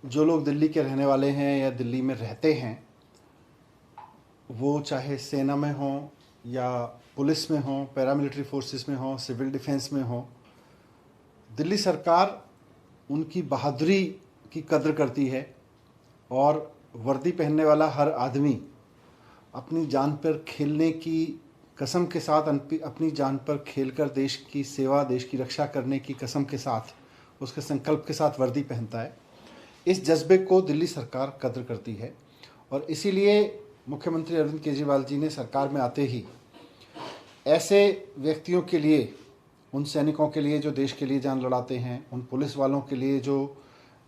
जो लोग दिल्ली के रहने वाले हैं या दिल्ली में रहते हैं, वो चाहे सेना में हों या पुलिस में हों, पैरामिलिट्री फोर्सेस में हों, सिविल डिफेंस में हों, दिल्ली सरकार उनकी बहादुरी की कद्र करती है और वर्दी पहनने वाला हर आदमी अपनी जान पर खेलने की कसम के साथ, अपनी जान पर खेलकर देश की सेवा, देश की रक्षा करने की कसम के साथ, उसके संकल्प के साथ वर्दी पहनता है। इस जज्बे को दिल्ली सरकार कद्र करती है और इसीलिए मुख्यमंत्री अरविंद केजरीवाल जी ने सरकार में आते ही ऐसे व्यक्तियों के लिए, उन सैनिकों के लिए जो देश के लिए जान लड़ाते हैं, उन पुलिस वालों के लिए जो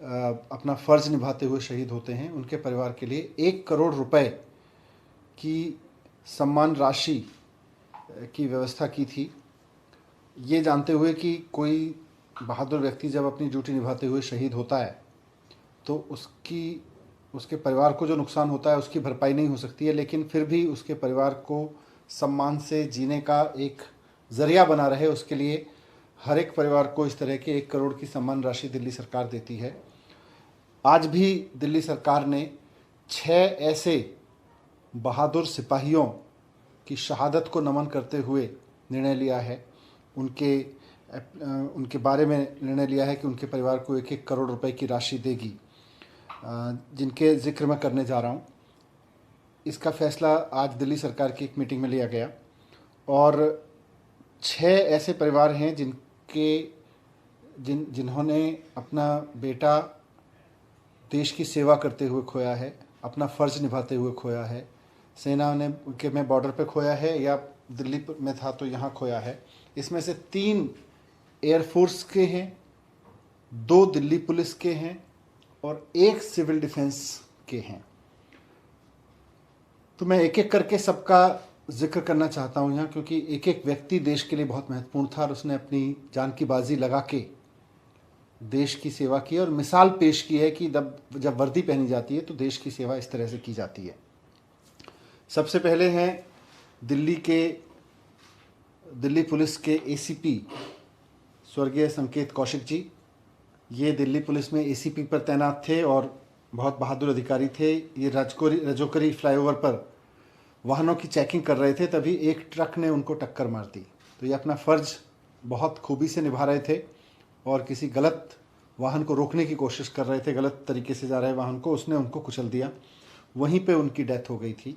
अपना फ़र्ज निभाते हुए शहीद होते हैं, उनके परिवार के लिए 1 करोड़ रुपए की सम्मान राशि की व्यवस्था की थी। ये जानते हुए कि कोई बहादुर व्यक्ति जब अपनी ड्यूटी निभाते हुए शहीद होता है तो उसके परिवार को जो नुकसान होता है उसकी भरपाई नहीं हो सकती है, लेकिन फिर भी उसके परिवार को सम्मान से जीने का एक ज़रिया बना रहे, उसके लिए हर एक परिवार को इस तरह के 1 करोड़ की सम्मान राशि दिल्ली सरकार देती है। आज भी दिल्ली सरकार ने 6 ऐसे बहादुर सिपाहियों की शहादत को नमन करते हुए निर्णय लिया है, उनके बारे में निर्णय लिया है कि उनके परिवार को 1-1 करोड़ रुपए की राशि देगी, जिनके जिक्र मैं करने जा रहा हूँ। इसका फैसला आज दिल्ली सरकार की एक मीटिंग में लिया गया और 6 ऐसे परिवार हैं जिन्होंने अपना बेटा देश की सेवा करते हुए खोया है, अपना फ़र्ज निभाते हुए खोया है, सेना ने के में बॉर्डर पे खोया है या दिल्ली में था तो यहाँ खोया है। इसमें से 3 एयरफोर्स के हैं, 2 दिल्ली पुलिस के हैं और 1 सिविल डिफेंस के हैं। तो मैं एक एक करके सबका जिक्र करना चाहता हूँ यहाँ, क्योंकि एक एक व्यक्ति देश के लिए बहुत महत्वपूर्ण था और उसने अपनी जान की बाजी लगा के देश की सेवा की और मिसाल पेश की है कि जब वर्दी पहनी जाती है तो देश की सेवा इस तरह से की जाती है। सबसे पहले हैं दिल्ली पुलिस के एसीपी स्वर्गीय संकेत कौशिक जी। ये दिल्ली पुलिस में एसीपी पर तैनात थे और बहुत बहादुर अधिकारी थे। ये रजोकरी फ्लाईओवर पर वाहनों की चेकिंग कर रहे थे, तभी एक ट्रक ने उनको टक्कर मार दी। तो ये अपना फ़र्ज बहुत खूबी से निभा रहे थे और किसी गलत वाहन को रोकने की कोशिश कर रहे थे, गलत तरीके से जा रहे वाहन को, उसने उनको कुचल दिया। वहीं पे उनकी डेथ हो गई थी।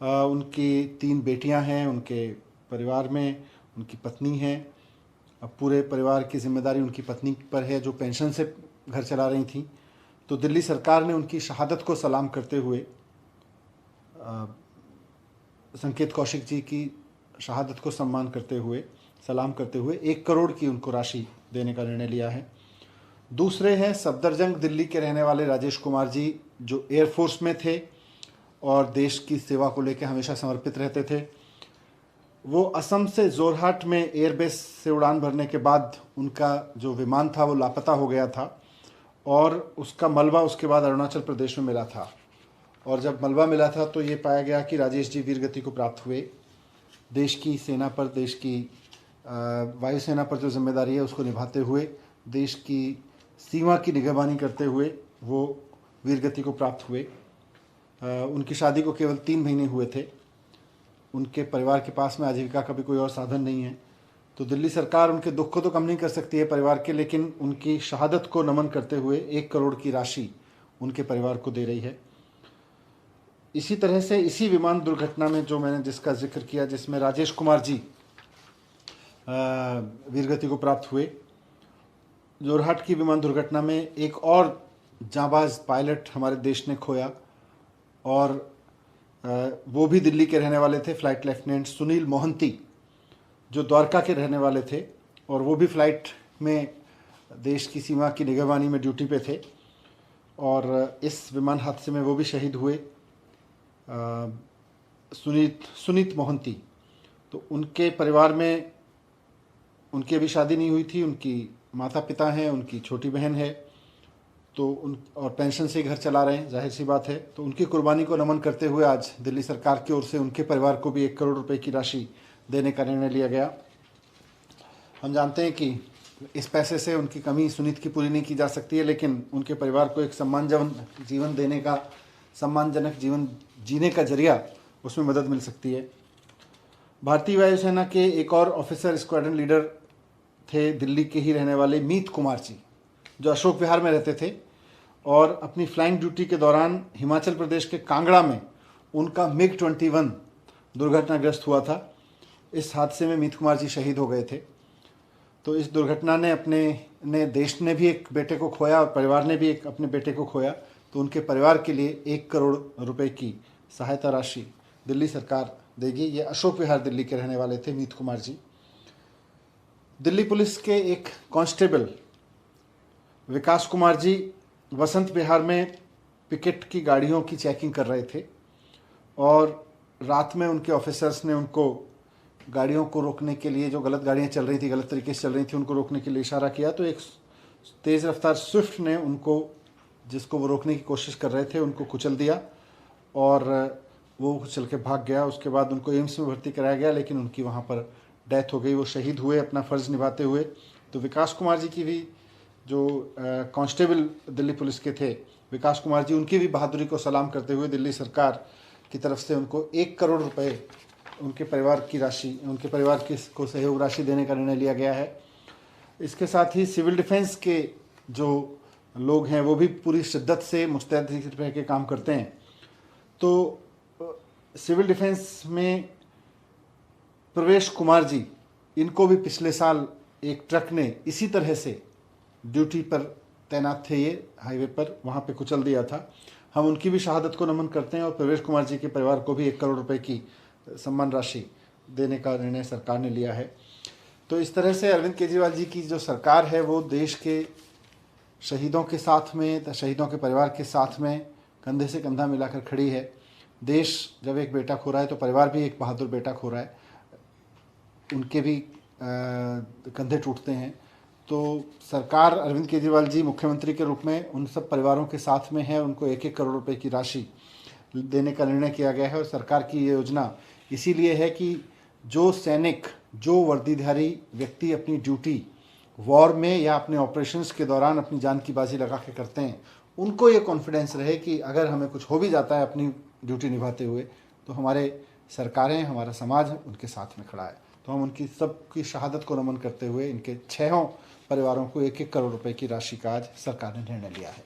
उनकी 3 बेटियां हैं, उनके परिवार में उनकी पत्नी है। अब पूरे परिवार की जिम्मेदारी उनकी पत्नी पर है जो पेंशन से घर चला रही थी। तो दिल्ली सरकार ने उनकी शहादत को सलाम करते हुए, संकेत कौशिक जी की शहादत को सलाम करते हुए 1 करोड़ की उनको राशि देने का निर्णय लिया है। दूसरे हैं सफदरजंग दिल्ली के रहने वाले राजेश कुमार जी, जो एयरफोर्स में थे और देश की सेवा को लेकर हमेशा समर्पित रहते थे। वो असम से जोरहाट में एयरबेस से उड़ान भरने के बाद उनका जो विमान था वो लापता हो गया था और उसका मलबा उसके बाद अरुणाचल प्रदेश में मिला था। और जब मलबा मिला था तो ये पाया गया कि राजेश जी वीरगति को प्राप्त हुए। देश की सेना पर, देश की वायुसेना पर जो जिम्मेदारी है उसको निभाते हुए, देश की सीमा की निगरानी करते हुए वो वीरगति को प्राप्त हुए। उनकी शादी को केवल 3 महीने हुए थे। उनके परिवार के पास में आजीविका का भी कोई और साधन नहीं है। तो दिल्ली सरकार उनके दुख को तो कम नहीं कर सकती है परिवार के, लेकिन उनकी शहादत को नमन करते हुए 1 करोड़ की राशि उनके परिवार को दे रही है। इसी तरह से इसी विमान दुर्घटना में जो मैंने जिसका जिक्र किया, जिसमें राजेश कुमार जी वीरगति को प्राप्त हुए, जोरहाट की विमान दुर्घटना में एक और जांबाज पायलट हमारे देश ने खोया और वो भी दिल्ली के रहने वाले थे, फ्लाइट लेफ्टिनेंट सुनील मोहंती, जो द्वारका के रहने वाले थे और वो भी फ्लाइट में देश की सीमा की निगरानी में ड्यूटी पे थे और इस विमान हादसे में वो भी शहीद हुए, सुनीत मोहंती। तो उनके परिवार में उनकी अभी शादी नहीं हुई थी, उनकी माता पिता हैं, उनकी छोटी बहन है, तो और पेंशन से घर चला रहे हैं, जाहिर सी बात है। तो उनकी कुर्बानी को नमन करते हुए आज दिल्ली सरकार की ओर से उनके परिवार को भी 1 करोड़ रुपए की राशि देने का निर्णय लिया गया। हम जानते हैं कि इस पैसे से उनकी कमी सुनीत की पूरी नहीं की जा सकती है, लेकिन उनके परिवार को एक सम्मानजनक जीवन देने का, सम्मानजनक जीवन जीने का जरिया उसमें मदद मिल सकती है। भारतीय वायुसेना के एक और ऑफिसर स्क्वाड्रन लीडर थे, दिल्ली के ही रहने वाले मीत कुमार जी, जो अशोक विहार में रहते थे और अपनी फ्लाइंग ड्यूटी के दौरान हिमाचल प्रदेश के कांगड़ा में उनका MiG-21 दुर्घटनाग्रस्त हुआ था। इस हादसे में मीत कुमार जी शहीद हो गए थे। तो इस दुर्घटना ने देश ने भी एक बेटे को खोया और परिवार ने भी एक अपने बेटे को खोया। तो उनके परिवार के लिए 1 करोड़ रुपए की सहायता राशि दिल्ली सरकार देगी। ये अशोक विहार दिल्ली के रहने वाले थे मीत कुमार जी। दिल्ली पुलिस के एक कांस्टेबल विकास कुमार जी वसंत विहार में पिकेट की गाड़ियों की चेकिंग कर रहे थे और रात में उनके ऑफिसर्स ने उनको गाड़ियों को रोकने के लिए, जो गलत गाड़ियां चल रही थी, गलत तरीके से चल रही थी, उनको रोकने के लिए इशारा किया। तो एक तेज़ रफ्तार स्विफ्ट ने उनको, जिसको वो रोकने की कोशिश कर रहे थे, उनको कुचल दिया और वो चल के भाग गया। उसके बाद उनको एम्स में भर्ती कराया गया, लेकिन उनकी वहाँ पर डेथ हो गई। वो शहीद हुए अपना फ़र्ज़ निभाते हुए। तो विकास कुमार जी की भी, जो कांस्टेबल दिल्ली पुलिस के थे विकास कुमार जी, उनकी भी बहादुरी को सलाम करते हुए दिल्ली सरकार की तरफ से उनको 1 करोड़ रुपए उनके परिवार की राशि, उनके परिवार को सहयोग राशि देने का निर्णय लिया गया है। इसके साथ ही सिविल डिफेंस के जो लोग हैं वो भी पूरी शिद्दत से मुस्तैद रह के काम करते हैं। तो सिविल डिफेंस में प्रवेश कुमार जी, इनको भी पिछले साल एक ट्रक ने इसी तरह से ड्यूटी पर तैनात थे, ये हाईवे पर, वहाँ पे कुचल दिया था। हम उनकी भी शहादत को नमन करते हैं और प्रवेश कुमार जी के परिवार को भी 1 करोड़ रुपए की सम्मान राशि देने का निर्णय सरकार ने लिया है। तो इस तरह से अरविंद केजरीवाल जी की जो सरकार है वो देश के शहीदों के साथ में, शहीदों के परिवार के साथ में कंधे से कंधा मिलाकर खड़ी है। देश जब एक बेटा खो रहा है तो परिवार भी एक बहादुर बेटा खो रहा है, उनके भी कंधे टूटते हैं। तो सरकार, अरविंद केजरीवाल जी मुख्यमंत्री के रूप में उन सब परिवारों के साथ में है। उनको 1-1 करोड़ रुपए की राशि देने का निर्णय किया गया है और सरकार की ये योजना इसीलिए है कि जो सैनिक, जो वर्दीधारी व्यक्ति अपनी ड्यूटी वॉर में या अपने ऑपरेशंस के दौरान अपनी जान की बाजी लगा के करते हैं, उनको ये कॉन्फिडेंस रहे कि अगर हमें कुछ हो भी जाता है अपनी ड्यूटी निभाते हुए, तो हमारे सरकारें, हमारा समाज उनके साथ में खड़ा है। तो हम उनकी सबकी शहादत को नमन करते हुए इनके 6 परिवारों को 1-1 करोड़ रुपए की राशि का आज सरकार ने निर्णय लिया है।